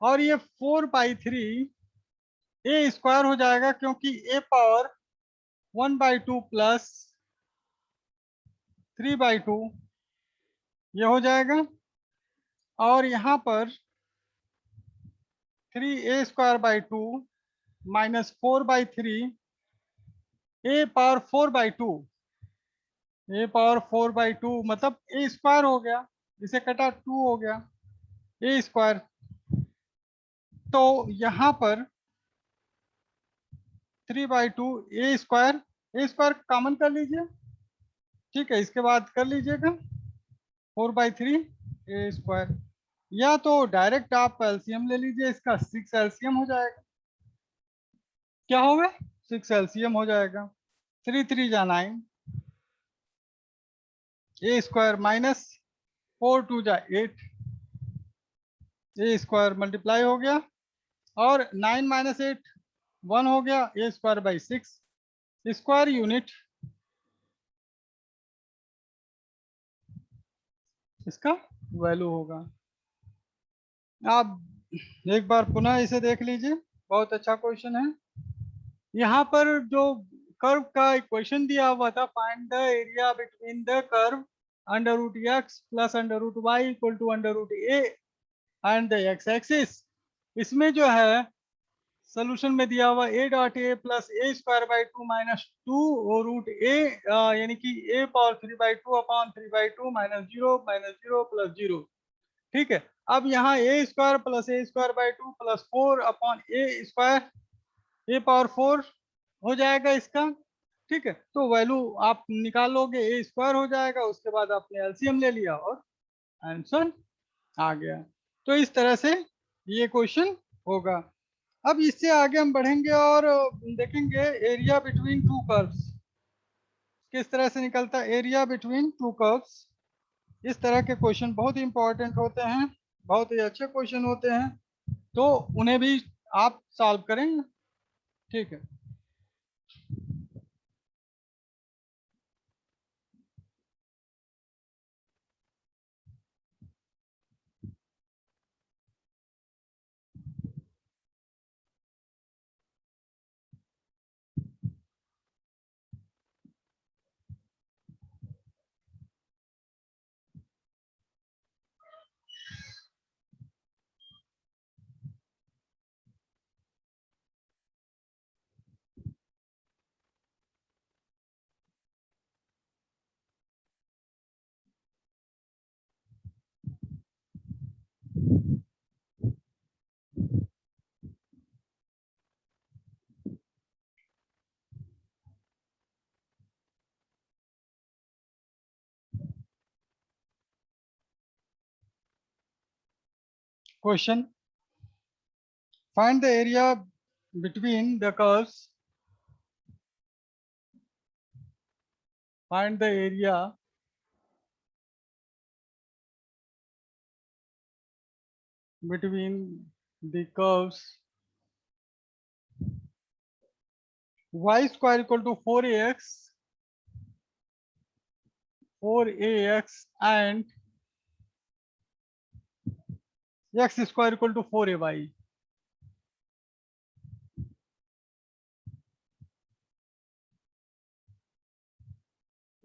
और ये 4/3 ए स्क्वायर हो जाएगा क्योंकि ए पावर 1/2 प्लस 3/2 ये हो जाएगा और यहाँ पर 3 A square by 2 minus 4/3 A power 4/2, A power 4/2 मतलब ए स्क्वायर हो गया, इसे कटा 2 हो गया ए स्क्वायर। तो यहाँ पर 3/2 ए स्क्वायर कॉमन कर लीजिए, ठीक है। इसके बाद कर लीजिएगा 4/3 ए स्क्वायर, या तो डायरेक्ट आप एलसीएम ले लीजिए इसका, 6 एलसीएम हो जाएगा। क्या होगा? 6 एलसीएम हो जाएगा। 3 3 जा 9, ए स्क्वायर माइनस 4 2 जा 8, ए स्क्वायर मल्टीप्लाई हो गया, और 9 माइनस 8 1 हो गया, ए स्क्वायर बाई 6 स्क्वायर यूनिट इसका वैल्यू होगा। आप एक बार पुनः इसे देख लीजिए, बहुत अच्छा क्वेश्चन है। यहाँ पर जो कर्व का इक्वेशन दिया हुआ था, find the area between the curve under root x plus under root Y equal to under root a and the x axis, इसमें जो है सोल्यूशन में दिया हुआ a dot a plus A square by 2 minus 2 और root A, यानी कि ए power 3/2 upon 3/2 -0 plus 0, ठीक है। अब यहाँ A square plus A square by 2 plus 4 upon A square, A power 4 हो जाएगा इसका, ठीक है। तो वैल्यू आप निकाल लोगे, ए स्क्वायर हो जाएगा, उसके बाद आपने एलसीएम ले लिया और आंसर आ गया। तो इस तरह से ये क्वेश्चन होगा। अब इससे आगे हम बढ़ेंगे और देखेंगे एरिया बिटवीन टू कर्व्स किस तरह से निकलता है। एरिया बिटवीन टू कर्व्स, इस तरह के क्वेश्चन बहुत ही इंपॉर्टेंट होते हैं, बहुत ही अच्छे क्वेश्चन होते हैं, तो उन्हें भी आप सॉल्व करेंगे, ठीक है। Question, find the area between the curves, find the area between the curves y square equal to 4ax and x square equal to 4ay।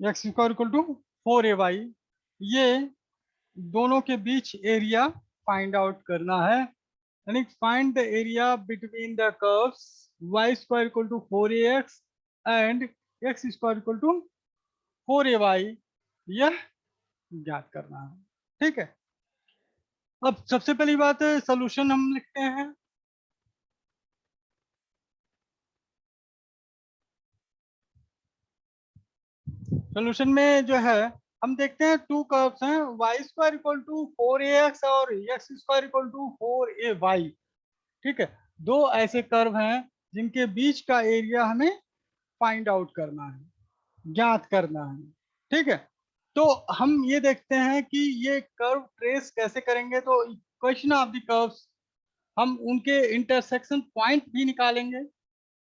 x square equal to 4ay, ये दोनों के बीच एरिया फाइंड आउट करना है, यानी find the area between the curves y square equal to 4ax and x square equal to 4ay, यह ज्ञात करना है, ठीक है। अब सबसे पहली बात है सोल्यूशन हम लिखते हैं। सोल्यूशन में जो है हम देखते हैं टू कर्व्स हैं, y square equal to 4ax और x square equal to 4ay, ठीक है। दो ऐसे कर्व हैं जिनके बीच का एरिया हमें फाइंड आउट करना है, ज्ञात करना है, ठीक है। तो हम ये देखते हैं कि ये कर्व ट्रेस कैसे करेंगे, तो इक्वेशन ऑफ द कर्व्स हम उनके इंटरसेक्शन पॉइंट भी निकालेंगे,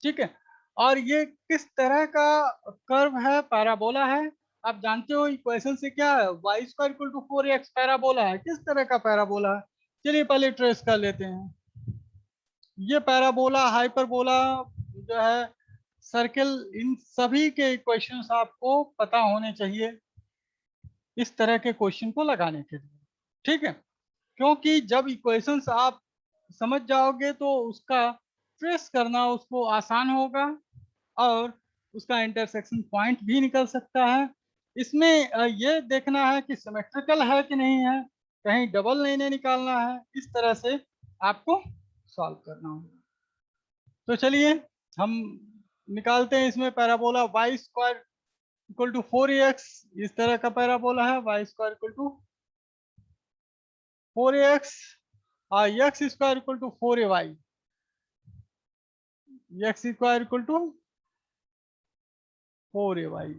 ठीक है। और ये किस तरह का कर्व है, पैराबोला है। आप जानते हो इक्वेशन से क्या है, y square equal to 4x parabola है, किस तरह का पैराबोला है, चलिए पहले ट्रेस कर लेते हैं। ये पैराबोला, हाइपरबोला जो है, सर्कल, इन सभी के इक्वेशंस आपको पता होने चाहिए इस तरह के क्वेश्चन को लगाने के लिए, ठीक है। क्योंकि जब इक्वेशंस आप समझ जाओगे तो उसका ट्रेस करना उसको आसान होगा और उसका इंटरसेक्शन पॉइंट भी निकल सकता है। इसमें ये देखना है कि सिमेट्रिकल है कि नहीं है, कहीं डबल नहीं निकालना है, इस तरह से आपको सॉल्व करना होगा। तो चलिए हम निकालते हैं इसमें parabola y square equal to 4ax, इस तरह का पैराबोला है y square equal to 4ax और x square equal to 4ay, x square equal to 4ay।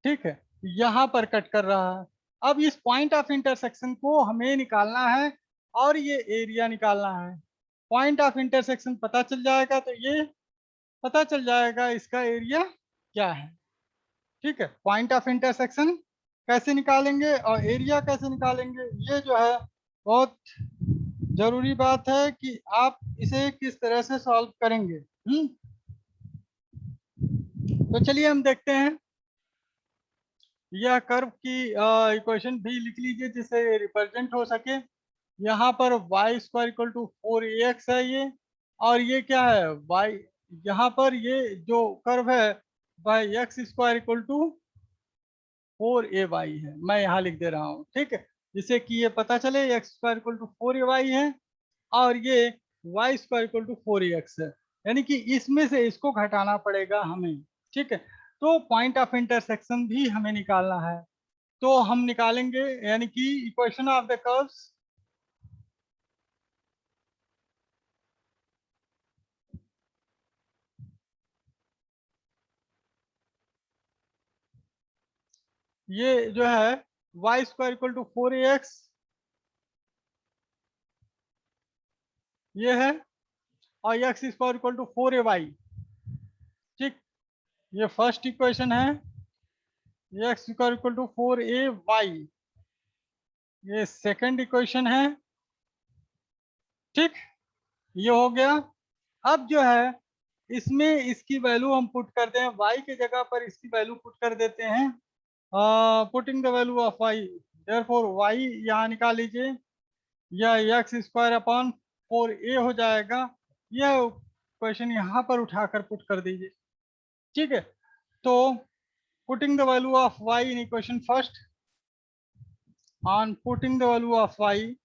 ठीक है, यहाँ पर कट कर रहा है। अब इस पॉइंट ऑफ इंटरसेक्शन को हमें निकालना है और ये एरिया निकालना है। पॉइंट ऑफ इंटरसेक्शन पता चल जाएगा तो ये पता चल जाएगा इसका एरिया क्या है। ठीक है, पॉइंट ऑफ इंटरसेक्शन कैसे निकालेंगे और एरिया कैसे निकालेंगे, ये जो है बहुत जरूरी बात है कि आप इसे किस तरह से सॉल्व करेंगे। तो चलिए हम देखते हैं। यह कर्व की इक्वेशन भी लिख लीजिए जिससे रिप्रेजेंट हो सके। यहाँ पर Y square equal to 4ax है ये, और ये क्या है वाई, यहाँ पर ये जो कर्व है वह x square equal to 4ay है, मैं यहाँ लिख दे रहा हूँ। ठीक है, जिससे कि ये पता चले x square equal to 4ay है और ये Y square equal to 4ax है, यानी कि इसमें से इसको घटाना पड़ेगा हमें। ठीक है, तो पॉइंट ऑफ इंटरसेक्शन भी हमें निकालना है, तो हम निकालेंगे यानी कि इक्वेशन ऑफ द कर्व्स। ये जो है y square equal to 4ax ये है, और x square equal to 4ay। ठीक, ये फर्स्ट इक्वेशन है, x square equal to 4ay, ये सेकंड इक्वेशन है। ठीक, ये हो गया। अब जो है इसमें इसकी वैल्यू हम पुट करते हैं, y के जगह पर इसकी वैल्यू पुट कर देते हैं, putting the value of y, therefore y यहाँ निकाल लीजिए, यह एक्स स्क्वायर अपॉन 4a हो जाएगा। यह क्वेश्चन यहाँ पर उठाकर पुट कर दीजिए। ठीक है, तो putting the value of y in equation first, on putting the value of y,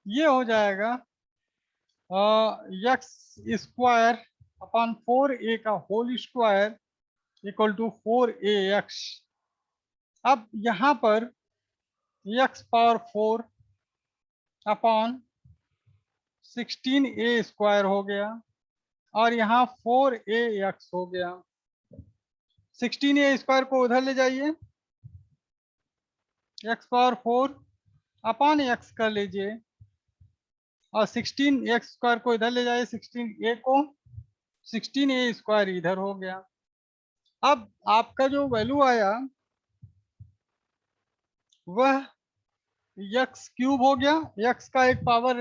ये हो जाएगा एक्स स्क्वायर अपॉन 4a का whole square equal to 4ax। अब यहाँ पर x power 4 upon 16a square हो गया और यहाँ 4ax हो गया। 16a स्क्वायर को उधर ले जाइए, x पावर 4 अपॉन x कर लीजिए और 16x स्क्वायर को इधर ले जाइए, 16a को, 16a स्क्वायर इधर हो गया। अब आपका जो वैल्यू आया वह एक्स क्यूब हो गया, एक्स का एक पावर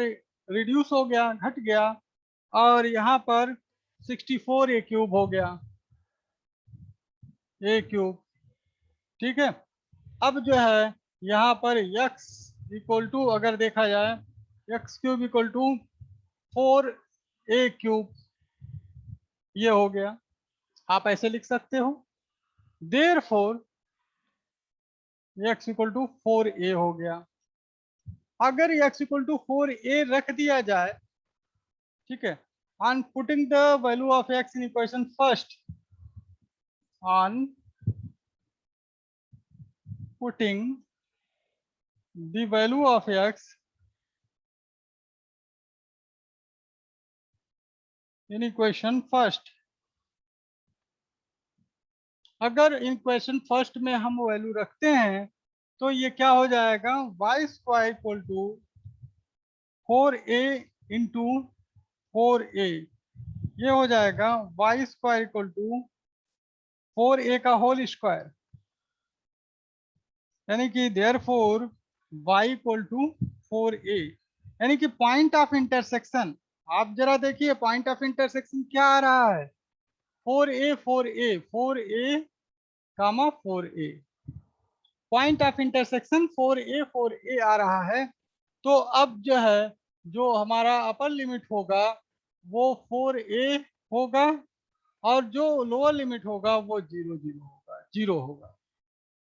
रिड्यूस हो गया, घट गया, और यहाँ पर 64 ए क्यूब हो गया, ए क्यूब। ठीक है, अब जो है यहाँ पर एक्स इक्वल टू अगर देखा जाए x cube equal to 4a cube, ये हो गया। आप ऐसे लिख सकते हो, therefore x equal to 4a हो गया। अगर x इक्वल टू 4a रख दिया जाए, ठीक है, on putting the value of x in equation first, on putting the value of x in equation first, अगर इक्वेशन फर्स्ट में हम वैल्यू रखते हैं तो ये क्या हो जाएगा, y square equal to 4a into 4a, ये हो जाएगा y square equal to 4a का होल स्क्वायर, यानी कि therefore y equal to 4a, यानी कि पॉइंट ऑफ इंटरसेक्शन, आप जरा देखिए पॉइंट ऑफ इंटरसेक्शन क्या आ रहा है, 4a 4a 4a comma 4a, point of intersection 4a 4a आ रहा है। तो अब जो है जो हमारा अपर लिमिट होगा वो 4a होगा और जो लोअर लिमिट होगा वो 0 होगा।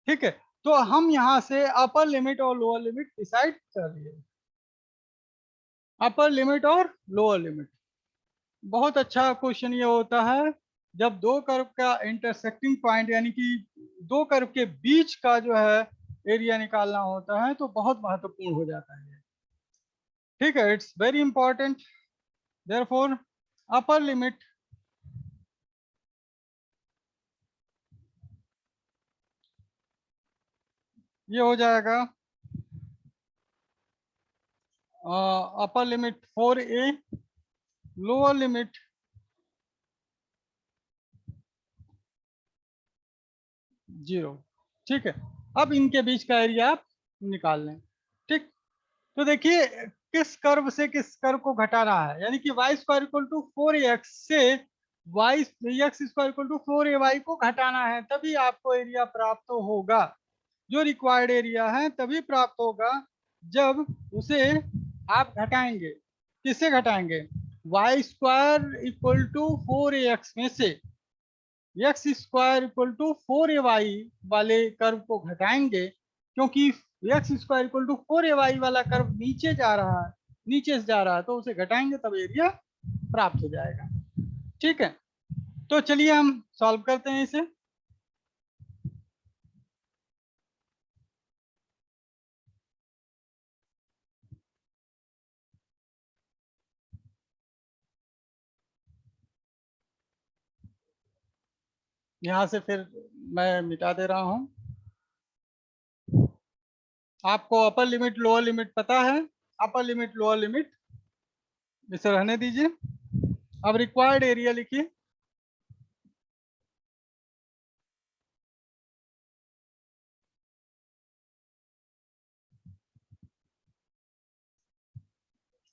ठीक है, तो हम यहाँ से अपर लिमिट और लोअर लिमिट डिसाइड कर लिए। अपर लिमिट और लोअर लिमिट, बहुत अच्छा क्वेश्चन ये होता है जब दो कर्व का इंटरसेक्टिंग पॉइंट यानी कि दो कर्व के बीच का जो है एरिया निकालना होता है, तो बहुत महत्वपूर्ण हो जाता है। ठीक है, it's very important. Therefore upper limit ये हो जाएगा upper limit 4a, lower limit 0। ठीक है, अब इनके बीच का एरिया आप निकाल लें। ठीक, तो देखिए किस कर्व से किस कर्व को घटाना है, यानी कि Y square equal to 4ax से y x square equal to 4ay को घटाना है, तभी आपको एरिया प्राप्त होगा। जो रिक्वायर्ड एरिया है तभी प्राप्त होगा जब उसे आप घटाएंगे। किससे घटाएंगे? Y square equal to 4ax में से x square equal to 4ay वाले कर्व को घटाएंगे, क्योंकि x square equal to 4ay वाला कर्व नीचे जा रहा है, नीचे से जा रहा है, तो उसे घटाएंगे तब एरिया प्राप्त हो जाएगा। ठीक है, तो चलिए हम सॉल्व करते हैं इसे। यहां से फिर मैं मिटा दे रहा हूं। आपको अपर लिमिट लोअर लिमिट पता है, अपर लिमिट लोअर लिमिट इसे रहने दीजिए। अब रिक्वायर्ड एरिया लिखिए।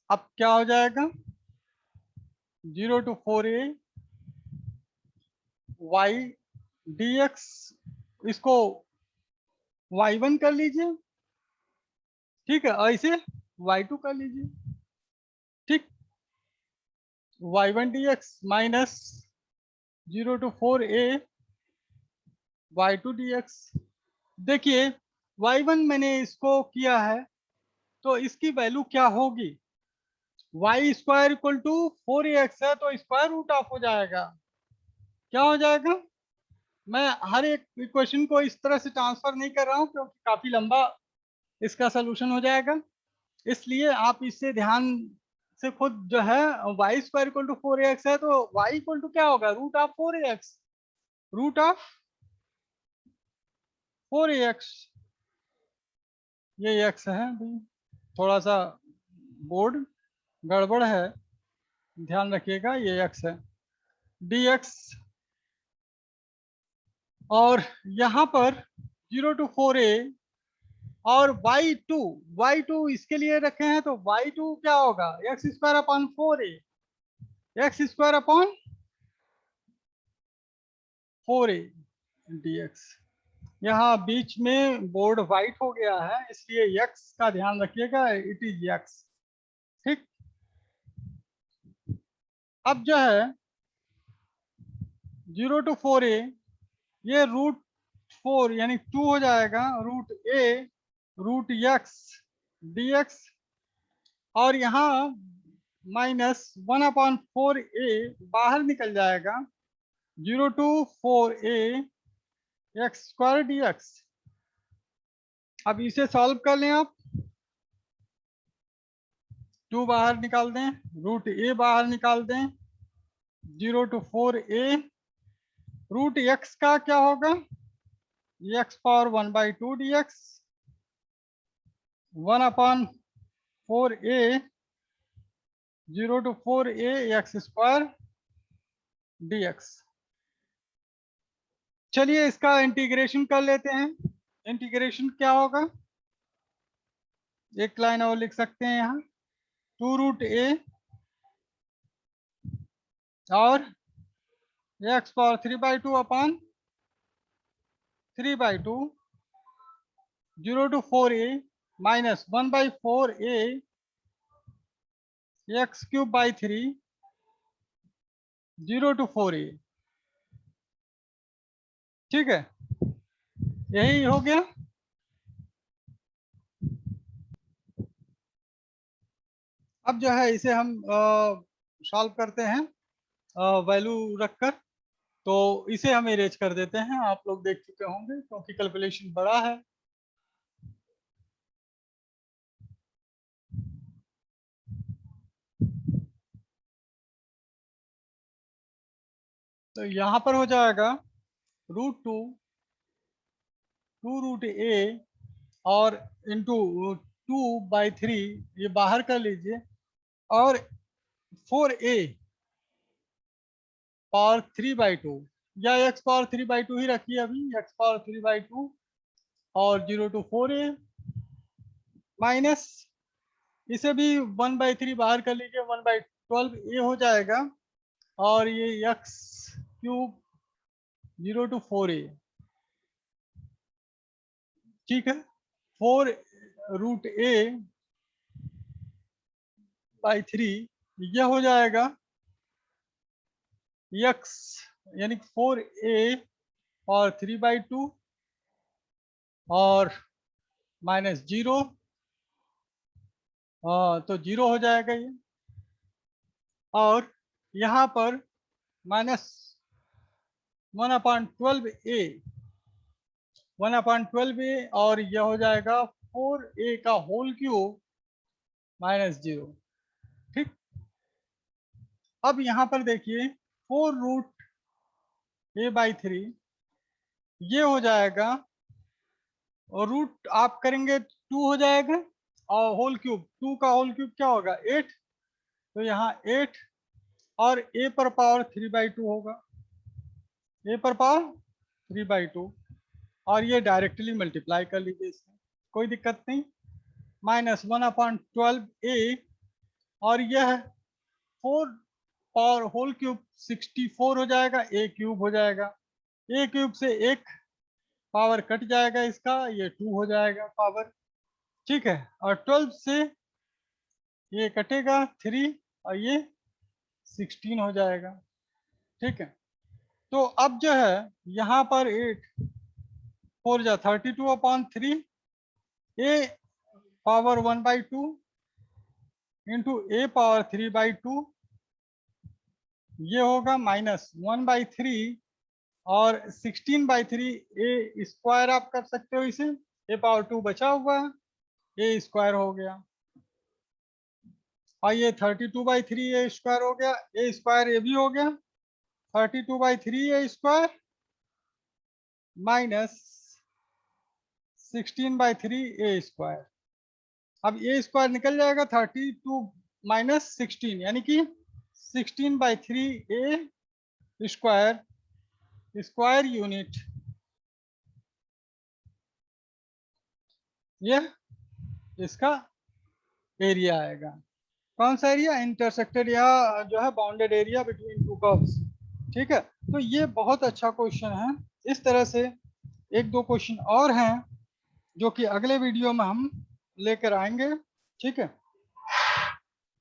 अब क्या हो जाएगा? 0 to 4a Y D x, इसको y1 कर लीजिए। ठीक है, ऐसे y2 कर लीजिए। ठीक, y1 dx minus 0 to 4a y2 dx। देखिए y1 मैंने इसको किया है, तो इसकी वैल्यू क्या होगी? Y square equal to 4ax है, तो स्क्वायर रूट ऑफ हो जाएगा। क्या हो जाएगा? मैं हर एक इक्वेशन को इस तरह से ट्रांसफर नहीं कर रहा हूँ क्योंकि काफी लंबा इसका सोल्यूशन हो जाएगा, इसलिए आप इससे ध्यान से खुद जो है y square equal to 4ax है, तो वाई इक्वल टू क्या होगा? Root of 4ax, root of 4ax। ये x है भाई, थोड़ा सा बोर्ड गड़बड़ है, ध्यान रखिएगा, ये x है dx। और यहाँ पर 0 to 4a और y2 इसके लिए रखे हैं, तो y2 क्या होगा? X square upon 4a, x square upon 4a dx। यहाँ बीच में बोर्ड व्हाइट हो गया है, इसलिए x का ध्यान रखिएगा, इट इज x। ठीक, अब जो है 0 to 4a, ये रूट 4 यानी 2 हो जाएगा, root a root x dx, और यहाँ माइनस 1/4a बाहर निकल जाएगा, 0 to 4a x square dx। अब इसे सॉल्व कर लें आप, 2 बाहर निकाल दें, रूट a बाहर निकाल दें, 0 to 4a रूट x का क्या होगा? x power 1/2 dx, 1/4a 0 to 4a x square dx। चलिए इसका इंटीग्रेशन कर लेते हैं। इंटीग्रेशन क्या होगा? एक लाइन और लिख सकते हैं यहाँ, 2 रूट a और x power 3/2 upon 3/2 0 to 4a minus 1/4a x³ by 3 0 to 4a। ठीक है, यही हो गया। अब जो है इसे हम सॉल्व करते हैं वैल्यू रखकर। तो इसे हम इरेज कर देते हैं, आप लोग देख चुके होंगे क्योंकि कैलकुलेशन बड़ा है। तो यहाँ पर हो जाएगा √2 2√a और इंटू 2/3, ये बाहर कर लीजिए, और 4a पावर 3/2, या x पावर 3/2 ही रखिए अभी, x पावर 3/2 और 0 to 4a माइनस, इसे भी 1/3 बाहर कर लीजिए, 1/12 ये हो जाएगा, और ये x³ 0 to 4a, ठीक है। 4√a/3 यह हो जाएगा x, यानी 4a और 3/2 और माइनस 0, तो 0 हो जाएगा ये, और यहाँ पर माइनस 1/12a, 1/12a, और यह हो जाएगा 4a का होल क्यूब माइनस 0, ठीक। अब यहाँ पर देखिए 4√a/3 ये हो जाएगा, और रूट आप करेंगे 2 हो जाएगा, और होल क्यूब 2 का होल क्यूब क्या होगा 8, तो यहाँ 8, और a पर पावर 3/2 होगा, a पर पावर 3/2, और ये डायरेक्टली मल्टीप्लाई कर लीजिए, इसमें कोई दिक्कत नहीं। माइनस 1/12a, और यह 4 पावर होल क्यूब 64 हो जाएगा, a³ हो जाएगा, a³ से एक पावर कट जाएगा इसका, ये 2 हो जाएगा पावर, ठीक है। और 12 से ये कटेगा 3, और ये 16 हो जाएगा, ठीक है। तो अब जो है यहाँ पर 8 4 जा 32/3, a power 1/2 into a power 3/2, ये होगा माइनस 1/3, और 16/3 a स्क्वायर आप कर सकते हो इसे, a पावर 2 बचा हुआ है, a स्क्वायर हो गया, और ये 32/3 a स्क्वायर हो गया, a स्क्वायर ये भी हो गया, 32/3 a square minus 16/3 a square. अब a स्क्वायर निकल जाएगा, 32 माइनस 16, यानी कि 16/3 a स्क्वायर स्क्वायर यूनिट, यह इसका एरिया आएगा। कौन सा एरिया? इंटरसेक्टेड, या जो है bounded area between two curves, ठीक है। तो ये बहुत अच्छा क्वेश्चन है। इस तरह से एक दो क्वेश्चन और हैं जो कि अगले वीडियो में हम लेकर आएंगे, ठीक है।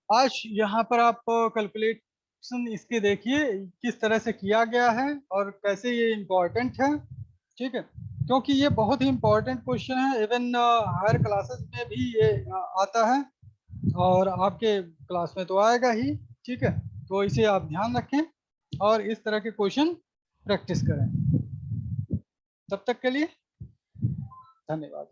आज यहाँ पर आप कैलकुलेशन इसके देखिए किस तरह से किया गया है और कैसे ये इम्पोर्टेंट है, ठीक है, क्योंकि ये बहुत ही इम्पोर्टेंट क्वेश्चन है। इवन हायर क्लासेस में भी ये आता है, और आपके क्लास में तो आएगा ही, ठीक है। तो इसे आप ध्यान रखें और इस तरह के क्वेश्चन प्रैक्टिस करें। तब तक के लिए धन्यवाद।